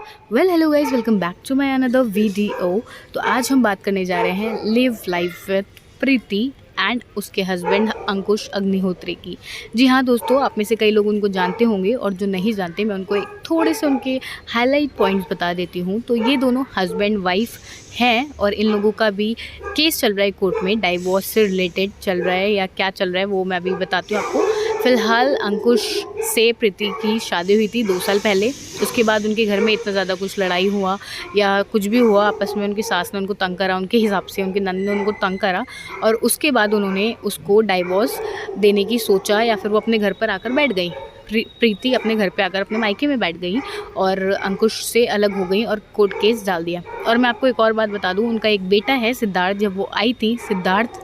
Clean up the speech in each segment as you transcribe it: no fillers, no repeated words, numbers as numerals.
Hello guys, welcome back to my another video. तो आज हम बात करने जा रहे हैं live life with Preeti and उसके हस्बैंड अंकुश अग्निहोत्री की। जी हाँ दोस्तों, आप में से कई लोग उनको जानते होंगे और जो नहीं जानते मैं उनको एक थोड़े से उनके हाईलाइट पॉइंट्स बता देती हूँ। तो ये दोनों हस्बैंड वाइफ हैं और इन लोगों का भी केस चल रहा है कोर्ट में, डाइवोर्स से रिलेटेड चल रहा है या क्या चल रहा है वो मैं अभी बताती हूँ आपको। फ़िलहाल अंकुश से प्रीति की शादी हुई थी 2 साल पहले। उसके बाद उनके घर में इतना ज़्यादा कुछ लड़ाई हुआ या कुछ भी हुआ आपस में, उनकी सास ने उनको तंग करा, उनके हिसाब से उनकी नंद ने उनको तंग करा और उसके बाद उन्होंने उसको डाइवोर्स देने की सोचा या फिर वो अपने घर पर आकर बैठ गई। प्रीति अपने घर पे आकर अपने मायके में बैठ गई और अंकुश से अलग हो गई और कोर्ट केस डाल दिया। और मैं आपको एक और बात बता दूं, उनका एक बेटा है सिद्धार्थ। जब वो आई थी, सिद्धार्थ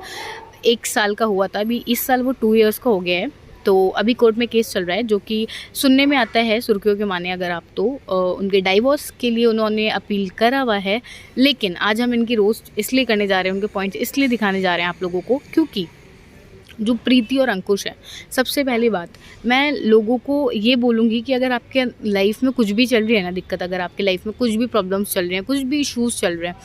1 साल का हुआ था, अभी इस साल वो 2 इयर्स का हो गया है। तो अभी कोर्ट में केस चल रहा है जो कि सुनने में आता है, सुर्खियों के माने अगर आप तो उनके डाइवोर्स के लिए उन्होंने अपील करा हुआ है। लेकिन आज हम इनकी रोस्ट इसलिए करने जा रहे हैं, उनके पॉइंट्स इसलिए दिखाने जा रहे हैं आप लोगों को, क्योंकि जो प्रीति और अंकुश है, सबसे पहली बात मैं लोगों को ये बोलूँगी कि अगर आपके लाइफ में कुछ भी चल रही है ना दिक्कत, अगर आपके लाइफ में कुछ भी प्रॉब्लम्स चल रही हैं, कुछ भी इश्यूज़ चल रहे हैं,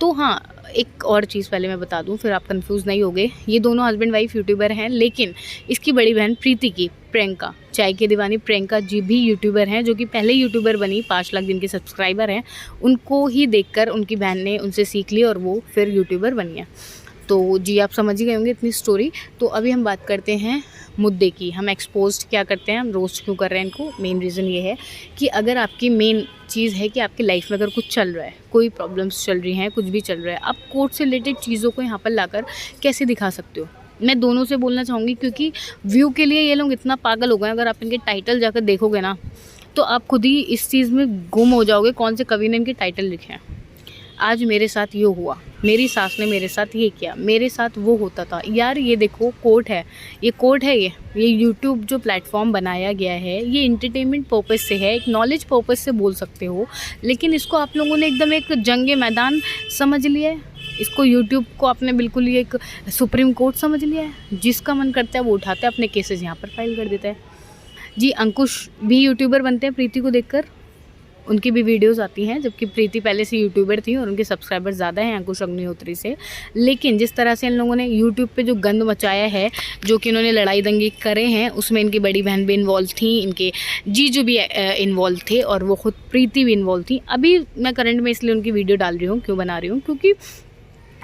तो हाँ, एक और चीज़ पहले मैं बता दूं, फिर आप कंफ्यूज नहीं होगे। ये दोनों हस्बैंड वाइफ यूट्यूबर हैं, लेकिन इसकी बड़ी बहन प्रीति की, प्रियंका, चाय की दीवानी प्रियंका जी भी यूट्यूबर हैं, जो कि पहले यूट्यूबर बनी, 5 लाख जिनके सब्सक्राइबर हैं। उनको ही देखकर उनकी बहन ने उनसे सीख ली और वो फिर यूट्यूबर बनी है। तो जी आप समझ ही गए होंगे इतनी स्टोरी। तो अभी हम बात करते हैं मुद्दे की। हम एक्सपोज क्या करते हैं, हम रोस्ट क्यों कर रहे हैं इनको। मेन रीज़न ये है कि अगर आपकी मेन चीज़ है कि आपकी लाइफ में अगर कुछ चल रहा है, कोई प्रॉब्लम्स चल रही हैं, कुछ भी चल रहा है, आप कोर्ट से रिलेटेड चीज़ों को यहाँ पर लाकर कैसे दिखा सकते हो। मैं दोनों से बोलना चाहूँगी क्योंकि व्यू के लिए ये लोग इतना पागल हो गए। अगर आप इनके टाइटल जाकर देखोगे ना तो आप खुद ही इस चीज़ में गुम हो जाओगे कौन से कवि ने इनके टाइटल लिखे हैं। आज मेरे साथ ये हुआ, मेरी सास ने मेरे साथ ये किया, मेरे साथ वो होता था। यार ये देखो, कोर्ट है, ये कोर्ट है। ये यूट्यूब जो प्लेटफॉर्म बनाया गया है, ये इंटरटेनमेंट पर्पज़ से है, एक नॉलेज पर्पज़ से बोल सकते हो। लेकिन इसको आप लोगों ने एकदम एक जंग मैदान समझ लिया है। इसको यूट्यूब को आपने बिल्कुल ही एक सुप्रीम कोर्ट समझ लिया है। जिसका मन करता है वो उठाता है, अपने केसेस यहाँ पर फाइल कर देता है। जी अंकुश भी यूट्यूबर बनते हैं प्रीति को देखकर, उनकी भी वीडियोस आती हैं, जबकि प्रीति पहले से यूट्यूबर थी और उनके सब्सक्राइबर्स ज़्यादा हैं अंकुश अग्निहोत्री से। लेकिन जिस तरह से इन लोगों ने यूट्यूब पे जो गंद मचाया है, जो कि इन्होंने लड़ाई दंगे करे हैं, उसमें इनकी बड़ी बहन भी इन्वॉल्व थी, इनके जीजू भी इन्वॉल्व थे और वो खुद प्रीति भी इन्वॉल्व थी। अभी मैं करंट में इसलिए उनकी वीडियो डाल रही हूँ, क्यों बना रही हूँ, क्योंकि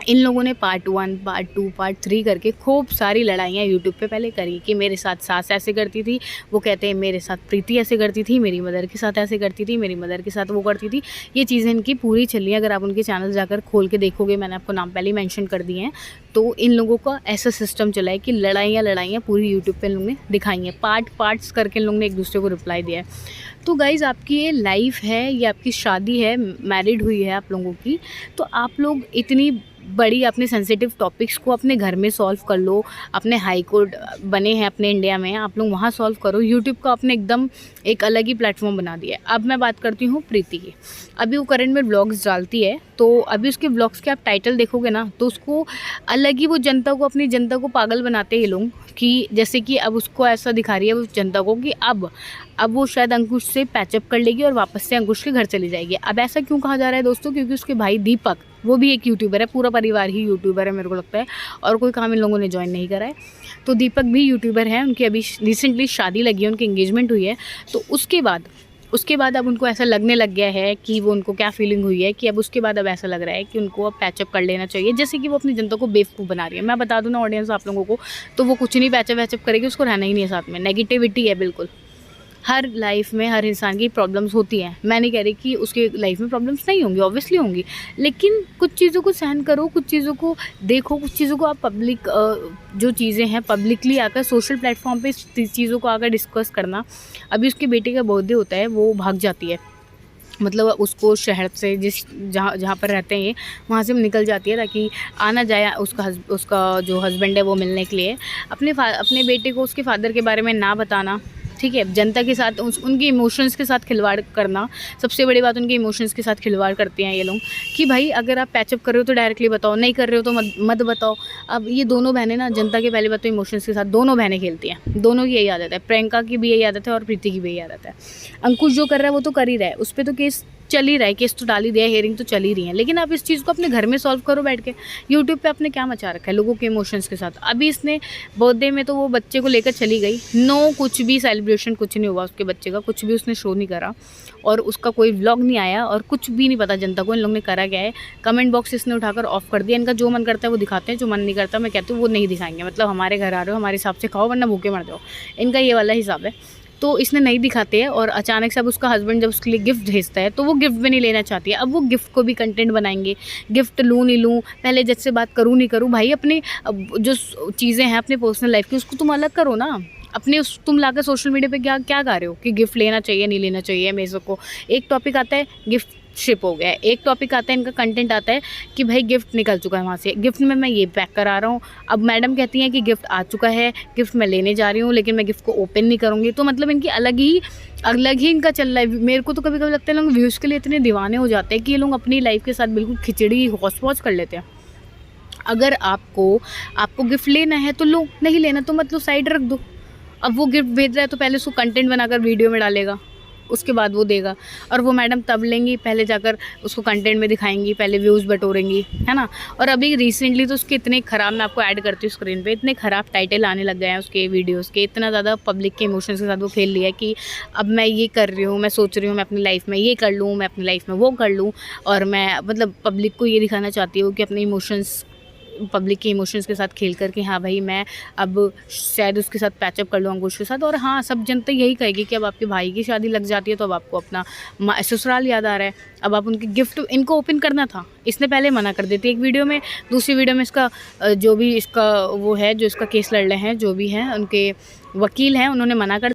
इन लोगों ने पार्ट 1, पार्ट 2, पार्ट 3 करके खूब सारी लड़ाइयाँ यूट्यूब पे पहले करी कि मेरे साथ सास ऐसे करती थी, वो कहते हैं मेरे साथ प्रीति ऐसे करती थी, मेरी मदर के साथ ऐसे करती थी, मेरी मदर के साथ वो करती थी। ये चीज़ें इनकी पूरी चली हैं। अगर आप उनके चैनल जाकर खोल के देखोगे, मैंने आपको नाम पहले ही मेंशन कर दिए हैं, तो इन लोगों का ऐसा सिस्टम चला है कि लड़ाइयाँ पूरी यूट्यूब पर इन लोगों ने दिखाई हैं, पार्ट्स करके इन लोगों ने एक दूसरे को रिप्लाई दिया है। तो गाइज़, आपकी ये लाइफ है, ये आपकी शादी है, मैरिड हुई है आप लोगों की, तो आप लोग इतनी बड़ी अपने सेंसिटिव टॉपिक्स को अपने घर में सॉल्व कर लो। अपने हाई कोर्ट बने हैं अपने इंडिया में, आप लोग वहाँ सॉल्व करो। यूट्यूब का अपने एकदम एक अलग ही प्लेटफॉर्म बना दिया है। अब मैं बात करती हूँ प्रीति की। अभी वो करंट में व्लॉग्स डालती है, तो अभी उसके व्लॉग्स के आप टाइटल देखोगे ना तो उसको अलग ही, वो जनता को, अपनी जनता को पागल बनाते हैं ये लोग, कि जैसे कि अब उसको ऐसा दिखा रही है उस जनता को कि अब वो शायद अंकुश से पैचअप कर लेगी और वापस से अंकुश के घर चली जाएगी। अब ऐसा क्यों कहा जा रहा है दोस्तों, क्योंकि उसके भाई दीपक, वो भी एक यूट्यूबर है, पूरा परिवार ही यूट्यूबर है मेरे को लगता है, और कोई काम इन लोगों ने ज्वाइन नहीं करा है। तो दीपक भी यूट्यूबर है, उनकी अभी रिसेंटली शादी लगी है, उनकी एंगेजमेंट हुई है। तो उसके बाद अब उनको ऐसा लगने लग गया है कि वो, उनको क्या फीलिंग हुई है कि अब उसके बाद अब ऐसा लग रहा है कि उनको अब पैचअप कर लेना चाहिए, जैसे कि वो अपनी जनता को बेवकूफ़ बना रही है। मैं बता दूं ना ऑडियंस आप लोगों को, तो वो कुछ नहीं पैचअप वैचअप करेगी, उसको रहना ही नहीं है साथ में। नेगेटिविटी है बिल्कुल। हर लाइफ में हर इंसान की प्रॉब्लम्स होती हैं। मैं नहीं कह रही कि उसके लाइफ में प्रॉब्लम्स नहीं होंगी, ऑब्वियसली होंगी, लेकिन कुछ चीज़ों को सहन करो, कुछ चीज़ों को देखो, कुछ चीज़ों को आप पब्लिक, जो चीज़ें हैं पब्लिकली आकर सोशल प्लेटफॉर्म पे चीज़ों को आकर डिस्कस करना। अभी उसके बेटे का बर्थडे होता है, वो भाग जाती है, मतलब उसको शहर से, जहाँ पर रहते हैं ये, वहाँ से निकल जाती है ताकि आना जाए उसका जो हस्बैंड है वो मिलने के लिए। अपने बेटे को उसके फादर के बारे में ना बताना, ठीक है, जनता के साथ उनके इमोशंस के साथ खिलवाड़ करना। सबसे बड़ी बात, उनके इमोशंस के साथ खिलवाड़ करते हैं ये लोग कि भाई अगर आप पैचअप कर रहे हो तो डायरेक्टली बताओ, नहीं कर रहे हो तो मत बताओ। अब ये दोनों बहनें ना, जनता के पहले बात तो इमोशंस के साथ दोनों बहनें खेलती हैं, दोनों की यही आदत है। प्रियंका की भी यही आदत है और प्रीति की भी यही आदत है। अंकुश जो कर रहा है वो तो कर ही रहा है, उस पर तो केस चल ही रहा है, केस तो डाल ही दिया, हेयरिंग तो चल ही रही है, लेकिन आप इस चीज़ को अपने घर में सॉल्व करो बैठ के। यूट्यूब पे आपने क्या मचा रखा है लोगों के इमोशंस के साथ। अभी इसने बर्थडे में तो वो बच्चे को लेकर चली गई, नो कुछ भी सेलिब्रेशन कुछ नहीं हुआ उसके बच्चे का, कुछ भी उसने शो नहीं करा और उसका कोई व्लॉग नहीं आया और कुछ भी नहीं पता जनता को इन लोगों ने करा क्या है। कमेंट बॉक्स इसने उठाकर ऑफ कर दिया। इनका जो मन करता है वो दिखाते हैं, जो मन नहीं करता मैं कहती हूँ वो नहीं दिखाएंगे। मतलब हमारे घर आ रहे हो, हमारे हिसाब से खाओ वरना भूखे मर जाओ, इनका ये वाला हिसाब है। तो इसने नहीं दिखाते हैं और अचानक से अब उसका हस्बैंड जब उसके लिए गिफ्ट भेजता है तो वो गिफ्ट भी नहीं लेना चाहती है। अब वो गिफ्ट को भी कंटेंट बनाएंगे, गिफ्ट लूँ नहीं लूँ, पहले जज से बात करूँ नहीं करूँ। भाई अपनी जो चीज़ें हैं अपने पर्सनल लाइफ की उसको तुम अलग करो ना। अपने उस तुम लाकर सोशल मीडिया पे क्या क्या गा रहे हो कि गिफ्ट लेना चाहिए नहीं लेना चाहिए। मेरे को एक टॉपिक आता है गिफ्ट शिप हो गया है, एक टॉपिक आता है इनका कंटेंट आता है कि भाई गिफ्ट निकल चुका है वहाँ से, गिफ्ट में मैं ये पैक करा रहा हूँ। अब मैडम कहती हैं कि गिफ्ट आ चुका है, गिफ्ट मैं लेने जा रही हूँ लेकिन मैं गिफ्ट को ओपन नहीं करूँगी। तो मतलब इनकी अलग ही इनका चल रहा है। मेरे को तो कभी कभी लगता है लोग व्यूज़ के लिए इतने दीवाने हो जाते हैं कि ये लोग अपनी लाइफ के साथ बिल्कुल खिचड़ी हौच पौच कर लेते हैं। अगर आपको गिफ्ट लेना है तो लो, नहीं लेना तो मतलब साइड रख दो। अब वो गिफ्ट भेज रहा है तो पहले उसको कंटेंट बनाकर वीडियो में डालेगा, उसके बाद वो देगा। और वो मैडम तब लेंगी, पहले जाकर उसको कंटेंट में दिखाएंगी, पहले व्यूज़ बटोरेंगी, है ना। और अभी रिसेंटली तो उसके इतने ख़राब, मैं आपको ऐड करती हूँ स्क्रीन पे, इतने ख़राब टाइटल आने लग गए हैं उसके वीडियोज़ के। इतना ज़्यादा पब्लिक के इमोशंस के साथ वो खेल लिया है कि अब मैं ये कर रही हूँ, मैं सोच रही हूँ मैं अपनी लाइफ में ये कर लूँ, मैं अपनी लाइफ में वो कर लूँ। और मैं मतलब पब्लिक को ये दिखाना चाहती हूँ कि अपने इमोशंस, पब्लिक के इमोशंस के साथ खेल कर कि हाँ भाई मैं अब शायद उसके साथ पैचअप कर लूँ अंकुश के साथ। और हाँ, सब जनता यही कहेगी कि अब आपके भाई की शादी लग जाती है तो अब आपको अपना ससुराल याद आ रहा है। अब आप उनके गिफ्ट इनको ओपन करना था, इसने पहले मना कर देती एक वीडियो में। दूसरी वीडियो में इसका जो भी इसका वो है, जो इसका केस लड़ रहे हैं, जो भी हैं उनके वकील हैं, उन्होंने मना कर